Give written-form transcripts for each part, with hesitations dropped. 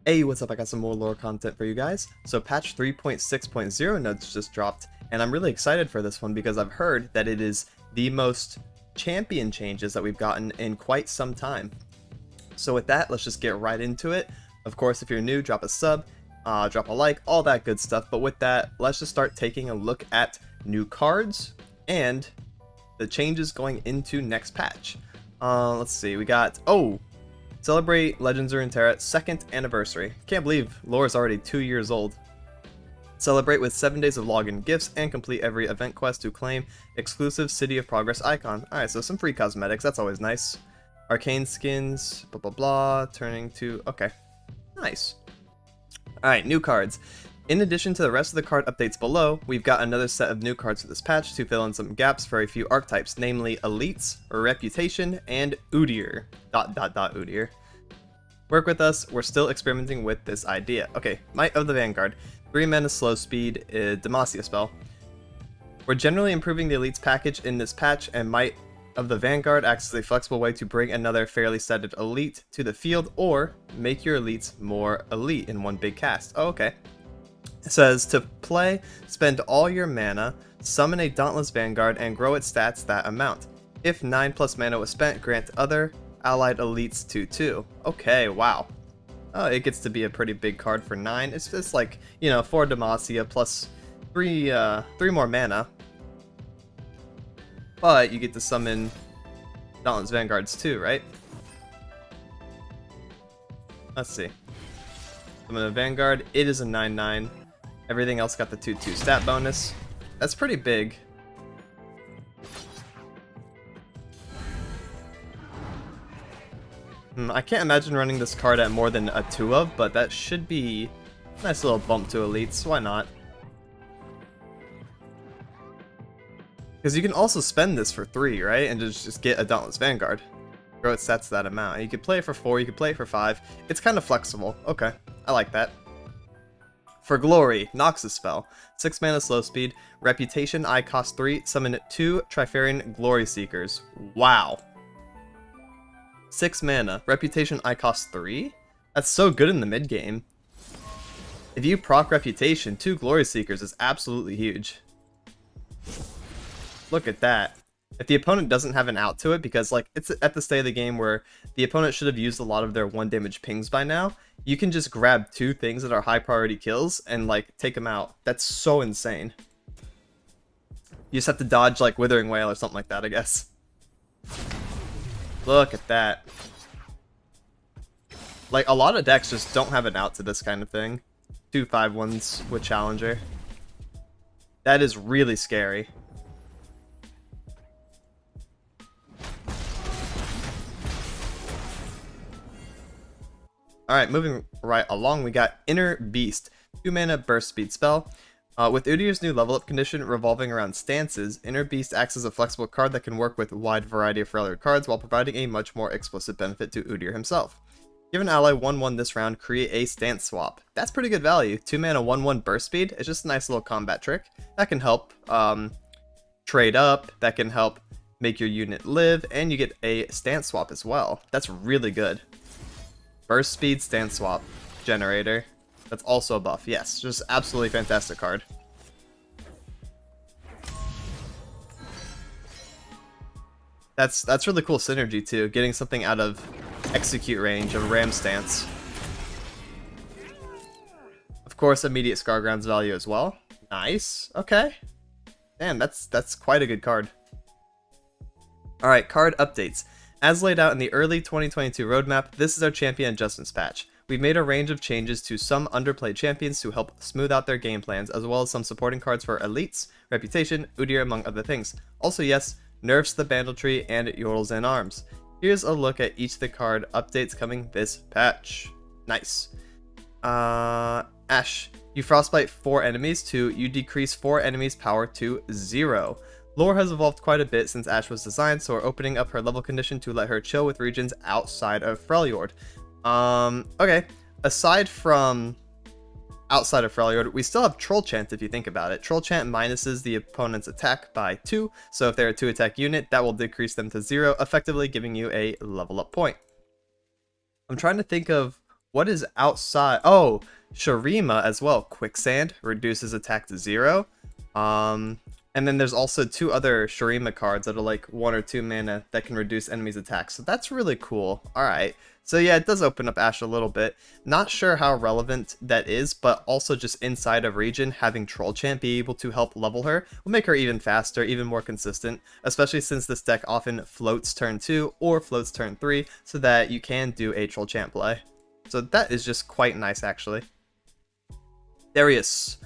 Hey, what's up? I got some more lore content for you guys. So patch 3.6.0 notes just dropped, and I'm really excited for this one because I've heard that it is the most champion changes that we've gotten in quite some time. So with that, let's just get right into it. Of course, if you're new, drop a sub, drop a like, all that good stuff. But with that, let's just start taking a look at new cards and the changes going into next patch. Let's see, we got, celebrate Legends Runeterra 2nd anniversary. Can't believe lore is already 2 years old. Celebrate with 7 days of login gifts and complete every event quest to claim exclusive City of Progress icon. Alright, so some free cosmetics, that's always nice. Arcane skins, blah blah blah, turning to, okay, nice. Alright, new cards. In addition to the rest of the card updates below, we've got another set of new cards for this patch to fill in some gaps for a few archetypes, namely Elites, Reputation, and Udyr. Udyr. Work with us, we're still experimenting with this idea. Okay, Might of the Vanguard. 3 mana slow speed, Demacia spell. We're generally improving the Elites package in this patch, and Might of the Vanguard acts as a flexible way to bring another fairly setted Elite to the field, or make your Elites more elite in one big cast. Oh, okay. It says, to play, spend all your mana, summon a Dauntless Vanguard, and grow its stats that amount. If 9+ mana was spent, grant other allied elites 2/2. Okay, wow. Oh, it gets to be a pretty big card for 9. It's just like, 4 Demacia plus 3 more mana. But you get to summon Dauntless Vanguards too, right? Let's see. Summon a Vanguard, it is a 9/9. Everything else got the 2/2 stat bonus. That's pretty big. I can't imagine running this card at more than a 2 of, but that should be a nice little bump to elites. Why not? Because you can also spend this for 3, right? And just get a Dauntless Vanguard. Grow its stats that amount. You could play it for 4, you could play it for 5. It's kind of flexible. Okay, I like that. For Glory, Noxus spell. 6 mana slow speed. Reputation, I cost 3. Summon 2 Trifarian Glory Seekers. Wow. 6 mana. Reputation, I cost 3? That's so good in the mid game. If you proc Reputation, 2 Glory Seekers is absolutely huge. Look at that. If the opponent doesn't have an out to it, because like it's at the state of the game where the opponent should have used a lot of their 1 damage pings by now, you can just grab 2 things that are high priority kills and like take them out. That's so insane. You just have to dodge like Withering Wail or something like that, I guess. Look at that. Like a lot of decks just don't have an out to this kind of thing. 2 5/1s with Challenger. That is really scary. Alright, moving right along, we got Inner Beast. 2 mana burst speed spell. With Udyr's new level up condition revolving around stances, Inner Beast acts as a flexible card that can work with a wide variety of Freljord cards while providing a much more explicit benefit to Udyr himself. Give an ally 1/1 this round, create a stance swap. That's pretty good value. 2 mana 1/1 burst speed. It's just a nice little combat trick. That can help trade up, that can help make your unit live, and you get a stance swap as well. That's really good. Burst speed stance swap generator. That's also a buff. Yes, just absolutely fantastic card. That's really cool synergy too, getting something out of execute range of Ram Stance. Of course, immediate Scarground's value as well. Nice. Okay. Damn, that's quite a good card. Alright, card updates. As laid out in the early 2022 roadmap, this is our champion adjustments patch. We've made a range of changes to some underplayed champions to help smooth out their game plans, as well as some supporting cards for Elites, Reputation, Udyr, among other things. Also, yes, nerfs the Bandle tree and Yordles and Arms. Here's a look at each of the card updates coming this patch. Nice. Ash. You frostbite 4 enemies to you decrease 4 enemies' power to 0. Lore has evolved quite a bit since Ash was designed, so we're opening up her level condition to let her chill with regions outside of Freljord. Okay. Aside from outside of Freljord, we still have Troll Chant if you think about it. Troll Chant minuses the opponent's attack by 2, so if they're a 2 attack unit, that will decrease them to 0, effectively giving you a level up point. I'm trying to think of What is outside? Oh, Shurima as well. Quicksand reduces attack to 0. And then there's also 2 other Shurima cards that are like 1 or 2 mana that can reduce enemies' attacks. So that's really cool. Alright. So yeah, it does open up Ashe a little bit. Not sure how relevant that is, but also just inside of region, having Troll Champ be able to help level her will make her even faster, even more consistent, especially since this deck often floats turn 2 or floats turn 3, so that you can do a Troll Champ play. So that is just quite nice, actually. Darius.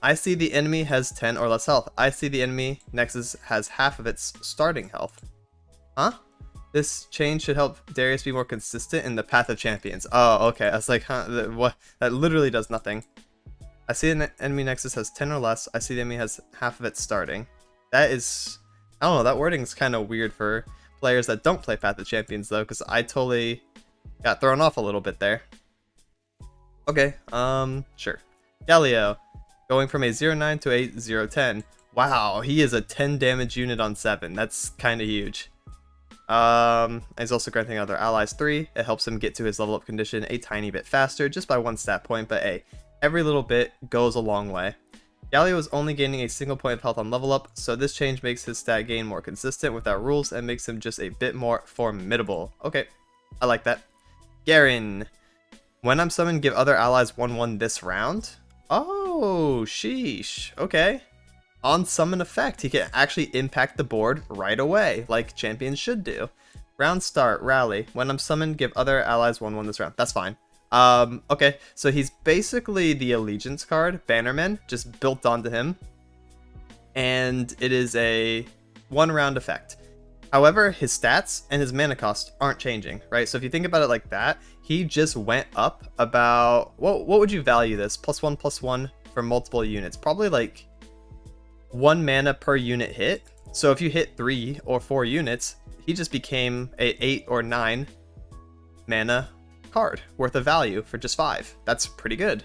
I see the enemy has 10 or less health. I see the enemy Nexus has half of its starting health. Huh? This change should help Darius be more consistent in the path of champions. Oh, okay. I was like, huh? What? That literally does nothing. I see an enemy Nexus has 10 or less. I see the enemy has half of its starting. That is... I don't know. That wording is kind of weird for players that don't play Path of Champions, though, because I totally got thrown off a little bit there. Okay, sure. Galio. Going from a 0-9 to a 0-10. Wow, he is a 10 damage unit on 7. That's kind of huge. He's also granting other allies 3. It helps him get to his level up condition a tiny bit faster, just by 1 stat point, but hey, every little bit goes a long way. Galio is only gaining a single point of health on level up, so this change makes his stat gain more consistent with our rules and makes him just a bit more formidable. Okay, I like that. Garen. When I'm summoned, give other allies 1/1 this round. Oh, sheesh. Okay. On summon effect, he can actually impact the board right away, like champions should do. Round start, rally. When I'm summoned, give other allies 1/1 this round. That's fine. Okay, so he's basically the Allegiance card, Bannerman, just built onto him. And it is a 1-round effect. However, his stats and his mana cost aren't changing, right? So if you think about it like that, he just went up about... What would you value this? +1/+1 for multiple units. Probably like 1 mana per unit hit. So if you hit 3 or 4 units, he just became a 8 or 9 mana card worth of value for just 5. That's pretty good.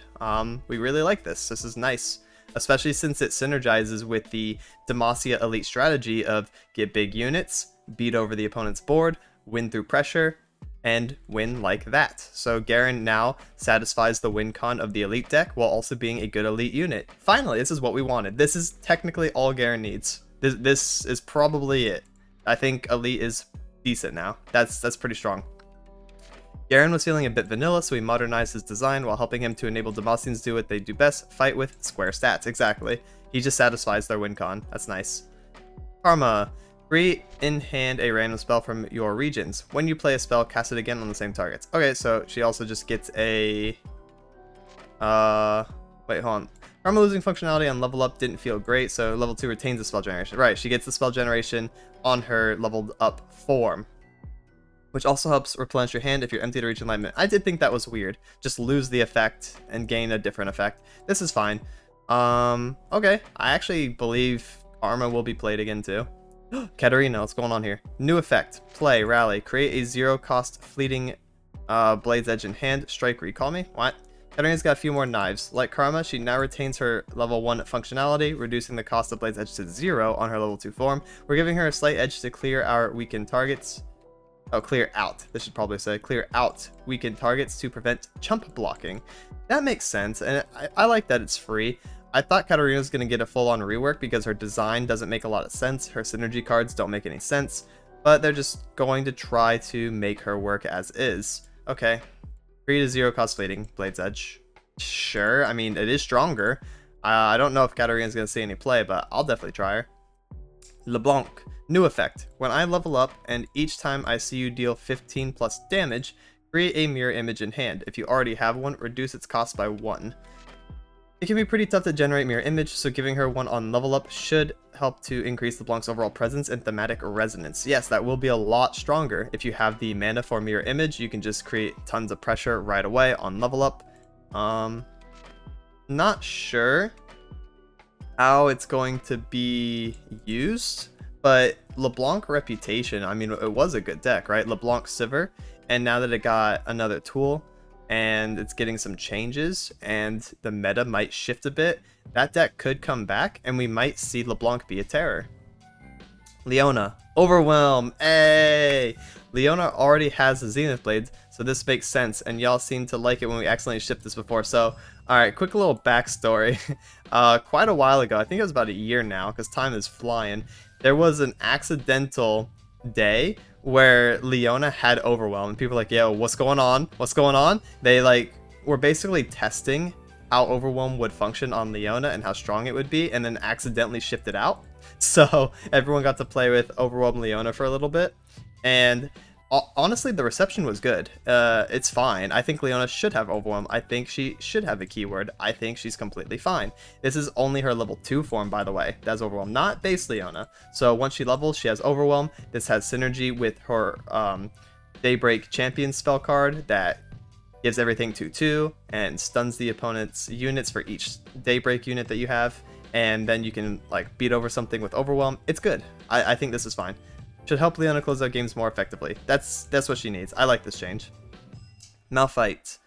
We really like this. This is nice. Especially since it synergizes with the Demacia Elite strategy of get big units, beat over the opponent's board, win through pressure, and win like that. So Garen now satisfies the win con of the Elite deck while also being a good Elite unit. Finally, this is what we wanted. This is technically all Garen needs. This is probably it. I think Elite is decent now. That's pretty strong. Garen was feeling a bit vanilla, so we modernized his design while helping him to enable Demacians do what they do best, fight with square stats. Exactly. He just satisfies their win con. That's nice. Karma. Create in hand a random spell from your regions. When you play a spell, cast it again on the same targets. Okay, so she also just gets a... Wait, hold on. Karma losing functionality on level up didn't feel great, so level 2 retains the spell generation. Right, she gets the spell generation on her leveled up form, which also helps replenish your hand if you're empty to reach enlightenment. I did think that was weird. Just lose the effect and gain a different effect. This is fine. Okay. I actually believe Karma will be played again too. Katarina, what's going on here? New effect. Play, rally. Create a 0-cost fleeting Blade's Edge in hand. Strike, recall me. What? Katarina's got a few more knives. Like Karma, she now retains her level 1 functionality, reducing the cost of Blade's Edge to 0 on her level 2 form. We're giving her a slight edge to clear our weakened targets. Oh, clear out. This should probably say clear out weakened targets to prevent chump blocking. That makes sense, and I like that it's free. I thought Katarina's going to get a full-on rework because her design doesn't make a lot of sense. Her synergy cards don't make any sense, but they're just going to try to make her work as is. Okay. Create a 0-cost fleeting Blade's Edge. Sure, I mean, it is stronger. I don't know if Katarina's going to see any play, but I'll definitely try her. LeBlanc. New effect. When I level up and each time I see you deal 15 plus damage, create a mirror image in hand. If you already have one, reduce its cost by 1. It can be pretty tough to generate mirror image, so giving her one on level up should help to increase LeBlanc's overall presence and thematic resonance. Yes, that will be a lot stronger. If you have the mana for mirror image, you can just create tons of pressure right away on level up. Not sure how it's going to be used, but LeBlanc Reputation, I mean, it was a good deck, right? LeBlanc Sivir, and now that it got another tool and it's getting some changes and the meta might shift a bit, that deck could come back and we might see LeBlanc be a terror. Leona, Overwhelm, hey! Leona already has the Zenith Blades, so this makes sense, and y'all seem to like it when we accidentally shipped this before. So, alright, quick little backstory. Quite a while ago, I think it was about a year now, because time is flying, there was an accidental day where Leona had Overwhelm, and people were like, yo, what's going on? What's going on? They, like, were basically testing how Overwhelm would function on Leona and how strong it would be, and then accidentally shipped it out. So everyone got to play with Overwhelm Leona for a little bit, and honestly, the reception was good. It's fine. I think Leona should have Overwhelm. I think she should have a keyword. I think she's completely fine. This is only her level 2 form, by the way. That's Overwhelm, not base Leona. So once she levels, she has Overwhelm. This has synergy with her Daybreak Champion spell card that gives everything 2/2 and stuns the opponent's units for each Daybreak unit that you have. And then you can like beat over something with Overwhelm. It's good. I think this is fine. Should help Leona close out games more effectively. That's what she needs. I like this change. Malphite.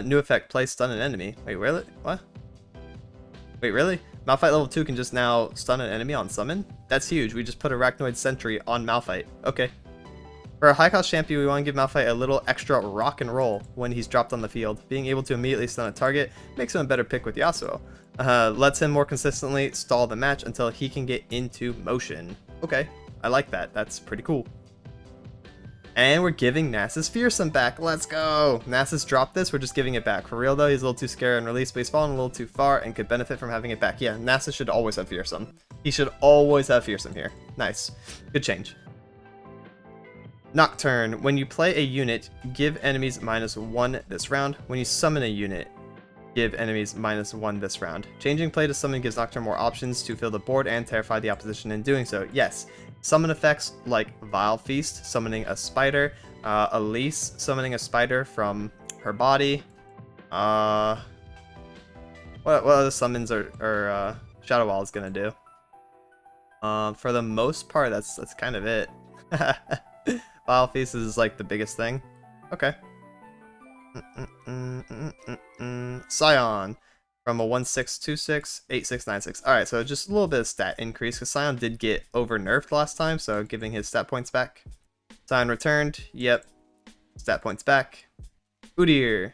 New effect, play stun an enemy. Wait, really? What? Wait, really? Malphite level 2 can just now stun an enemy on summon? That's huge. We just put Arachnoid Sentry on Malphite. Okay. For a high cost champion, we want to give Malphite a little extra rock and roll when he's dropped on the field. Being able to immediately stun a target makes him a better pick with Yasuo. Lets him more consistently stall the match until he can get into motion. Okay, I like that. That's pretty cool. And we're giving Nasus Fearsome back. Let's go! Nasus dropped this, we're just giving it back. For real though, he's a little too scary and released, but he's fallen a little too far and could benefit from having it back. Yeah, Nasus should always have Fearsome. He should always have Fearsome here. Nice. Good change. Nocturne. When you play a unit, give enemies -1 this round. When you summon a unit, give enemies -1 this round. Changing play to summon gives Nocturne more options to fill the board and terrify the opposition in doing so. Yes, summon effects like Vile Feast, summoning a spider, Elise, summoning a spider from her body. What other summons are Shadow Wall is gonna do? For the most part, that's kind of it. Vile Feast is like the biggest thing. Okay. Scion from a 1626, 8696. Alright, so just a little bit of stat increase because Scion did get over nerfed last time, so giving his stat points back. Scion returned. Yep. Stat points back. Udyr.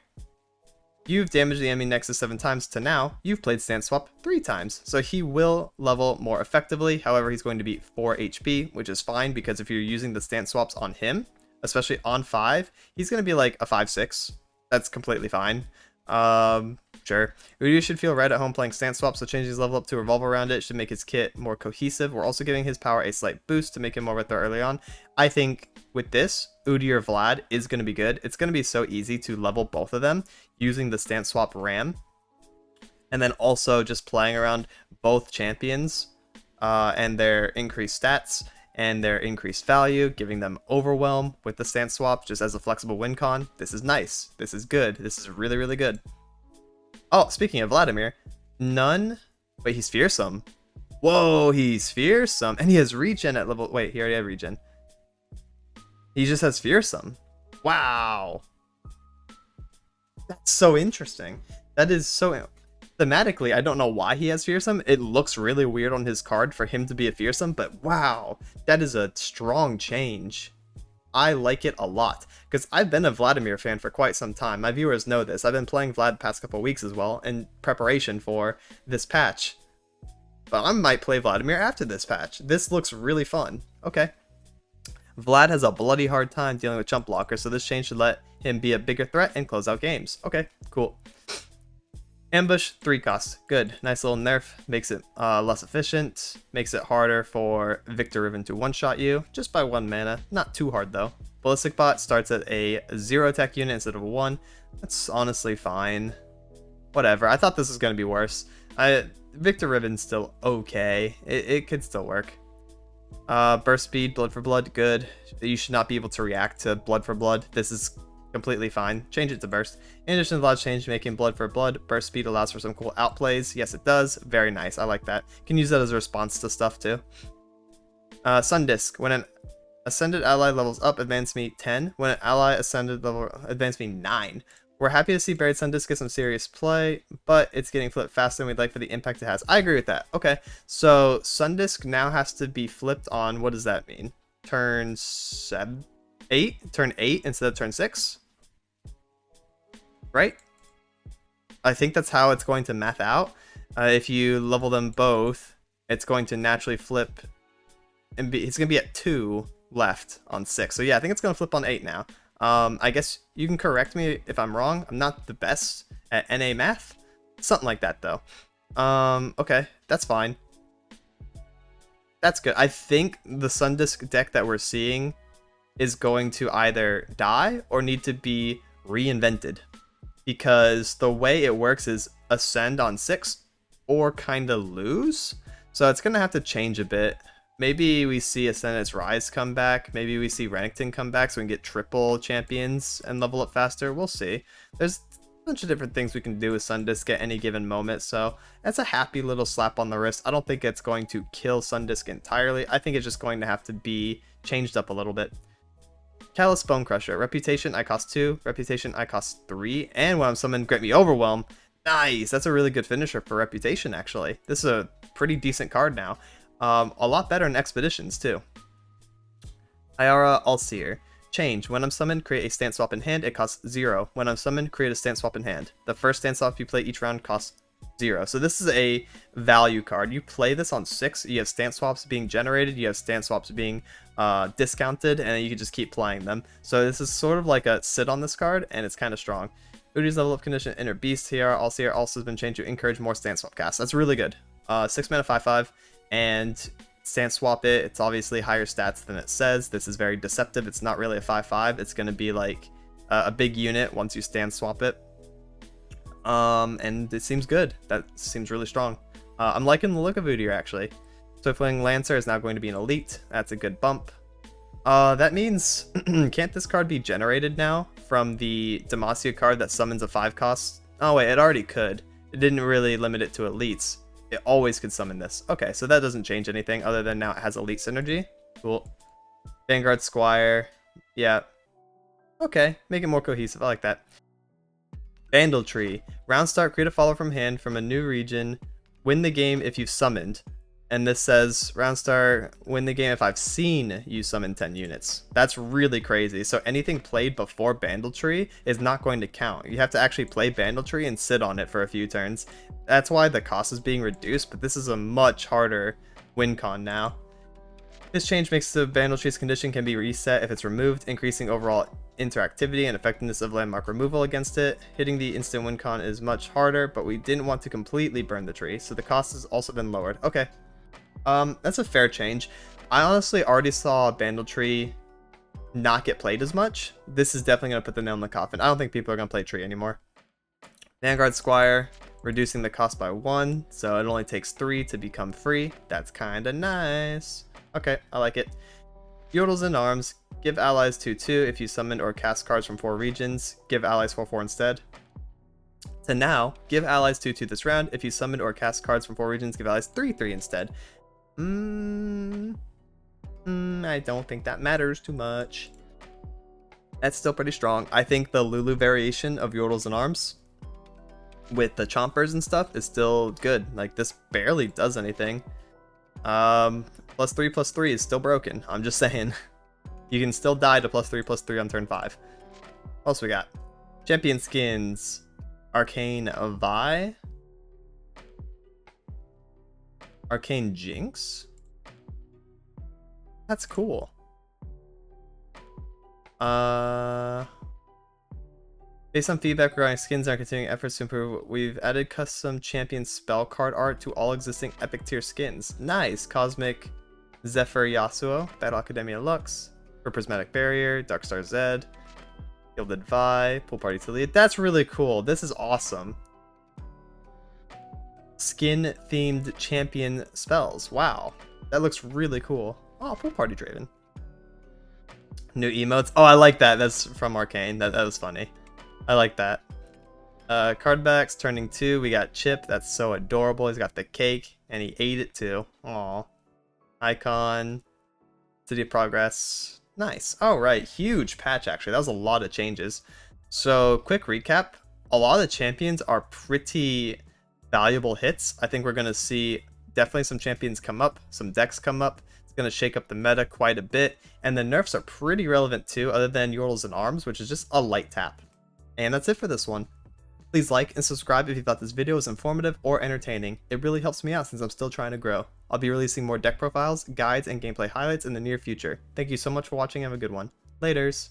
You've damaged the enemy Nexus 7 times to now. You've played Stance Swap 3 times, so he will level more effectively. However, he's going to be 4 HP, which is fine because if you're using the Stance Swaps on him, especially on 5, he's going to be like a 5/6. That's completely fine. Sure. Udyr should feel right at home playing Stance Swap, so changing his level up to revolve around it should make his kit more cohesive. We're also giving his power a slight boost to make him more of a threat early on. I think with this, Udyr Vlad is going to be good. It's going to be so easy to level both of them using the Stance Swap RAM. And then also just playing around both champions and their increased stats and their increased value, giving them Overwhelm with the Stance Swap just as a flexible win con. This is nice. This is good. This is really, really good. Oh, speaking of Vladimir, none... Wait, he's Fearsome. Whoa, he's Fearsome. And he has regen at level... Wait, he already had regen. He just has Fearsome. Wow. That's so interesting. That is so... Thematically, I don't know why he has Fearsome. It looks really weird on his card for him to be a Fearsome, but wow. That is a strong change. I like it a lot, because I've been a Vladimir fan for quite some time. My viewers know this. I've been playing Vlad the past couple weeks as well, in preparation for this patch. But I might play Vladimir after this patch. This looks really fun. Okay. Vlad has a bloody hard time dealing with jump blockers, so this change should let him be a bigger threat and close out games. Okay, cool. Ambush, 3 costs. Good. Nice little nerf. Makes it less efficient. Makes it harder for Victor Riven to one-shot you, just by 1 mana. Not too hard, though. Ballistic Bot starts at a 0 attack unit instead of a 1. That's honestly fine. Whatever. I thought this was going to be worse. Victor Riven's still okay. It could still work. Burst speed, blood for blood, good. You should not be able to react to blood for blood. This is completely fine. Change it to burst. In addition to the last change, making blood for blood, burst speed allows for some cool outplays. Yes, it does. Very nice. I like that. Can use that as a response to stuff too. Sun Disc. When an ascended ally levels up, advance me 10. When an ally ascended level, advance me 9. We're happy to see Buried Sun Disc get some serious play, but it's getting flipped faster than we'd like for the impact it has. I agree with that. Okay, so Sun Disc now has to be flipped on, what does that mean? Turn 7? turn 8 instead of turn 6, right? I think that's how it's going to math out. If you level them both, it's going to naturally flip, and it's going to be at 2 left on 6. So yeah, I think it's going to flip on 8 now. I guess you can correct me if I'm wrong. I'm not the best at NA math. Something like that, though. Okay, that's fine. That's good. I think the Sundisk deck that we're seeing is going to either die or need to be reinvented. Because the way it works is ascend on 6 or kind of lose. So it's going to have to change a bit. Maybe we see Ascendant's Rise come back. Maybe we see Renekton come back so we can get triple champions and level up faster. We'll see. There's a bunch of different things we can do with Sundisk at any given moment. So that's a happy little slap on the wrist. I don't think it's going to kill Sundisk entirely. I think it's just going to have to be changed up a little bit. Callous Bone Crusher. Reputation, I cost 2. Reputation, I cost 3. And when I'm summoned, grant me Overwhelm. Nice! That's a really good finisher for Reputation, actually. This is a pretty decent card now. A lot better in Expeditions, too. Iara Allseer. Change. When I'm summoned, create a stance swap in hand. It costs 0. When I'm summoned, create a stance swap in hand. The first stance swap you play each round costs 0. So this is a value card. You play this on 6, you have stance swaps being generated, you have stance swaps being discounted, and you can just keep playing them. So this is sort of like a sit on this card, and it's kind of strong. Udi's level up condition, Inner Beast here. Allseer also has been changed to encourage more stance swap casts. That's really good. 6 mana 5/5, and stance swap it. It's obviously higher stats than it says. This is very deceptive. It's not really a 5/5. It's going to be like a big unit once you stance swap it. And it seems good. That seems really strong. I'm liking the look of Udyr, actually. Swiftwing Lancer is now going to be an elite. That's a good bump. That means, can't this card be generated now from the Demacia card that summons a 5 cost? Oh wait, it already could. It didn't really limit it to elites. It always could summon this. Okay, so that doesn't change anything other than now it has elite synergy. Cool. Vanguard Squire. Yeah. Okay, make it more cohesive. I like that. Bandle Tree. Round start, create a follower from hand from a new region. Win the game if you've summoned. And this says, round start, win the game if I've seen you summon 10 units. That's really crazy. So anything played before Bandle Tree is not going to count. You have to actually play Bandle Tree and sit on it for a few turns. That's why the cost is being reduced, but this is a much harder win con now. This change makes the Bandle Tree's condition can be reset if it's removed, increasing overall interactivity and effectiveness of landmark removal against it. Hitting the instant win con is much harder, but we didn't want to completely burn the tree, so the cost has also been lowered. Okay. That's a fair change. I honestly already saw Bandle Tree not get played as much. This is definitely going to put the nail in the coffin. I don't think people are going to play Tree anymore. Vanguard Squire, reducing the cost by 1, so it only takes 3 to become free. That's kind of nice. Okay, I like it. Yordles in Arms, give allies 2/2 if you summon or cast cards from 4 regions. Give allies 4/4 instead. To now, give allies 2/2 this round. If you summon or cast cards from 4 regions, give allies 3/3 instead. I don't think that matters too much. That's still pretty strong. I think the Lulu variation of Yordles in Arms with the chompers and stuff is still good. Like, this barely does anything. +3/+3 is still broken. I'm just saying. You can still die to +3/+3 on turn 5. What else we got? Champion skins. Arcane Vi. Arcane Jinx? That's cool. Based on feedback regarding skins and our continuing efforts to improve, we've added custom champion spell card art to all existing epic tier skins. Nice! Cosmic Zephyr Yasuo, Battle Academia Lux, for Prismatic Barrier, Darkstar Zed, Gilded Vi, Pool Party Talia. That's really cool. This is awesome. Skin themed champion spells. Wow. That looks really cool. Oh, Pool Party Draven. New emotes. Oh, I like that. That's from Arcane. That was funny. I like that. Card backs turning 2. We got Chip. That's so adorable. He's got the cake and he ate it too. Aw. Icon. City of Progress. Nice. All right. Huge patch, actually. That was a lot of changes. So, quick recap. A lot of the champions are pretty valuable hits. I think we're going to see definitely some champions come up, some decks come up. It's going to shake up the meta quite a bit, and the nerfs are pretty relevant too, other than Yordles and Arms, which is just a light tap. And that's it for this one. Please like and subscribe if you thought this video was informative or entertaining. It really helps me out since I'm still trying to grow. I'll be releasing more deck profiles, guides, and gameplay highlights in the near future. Thank you so much for watching and have a good one. Laters!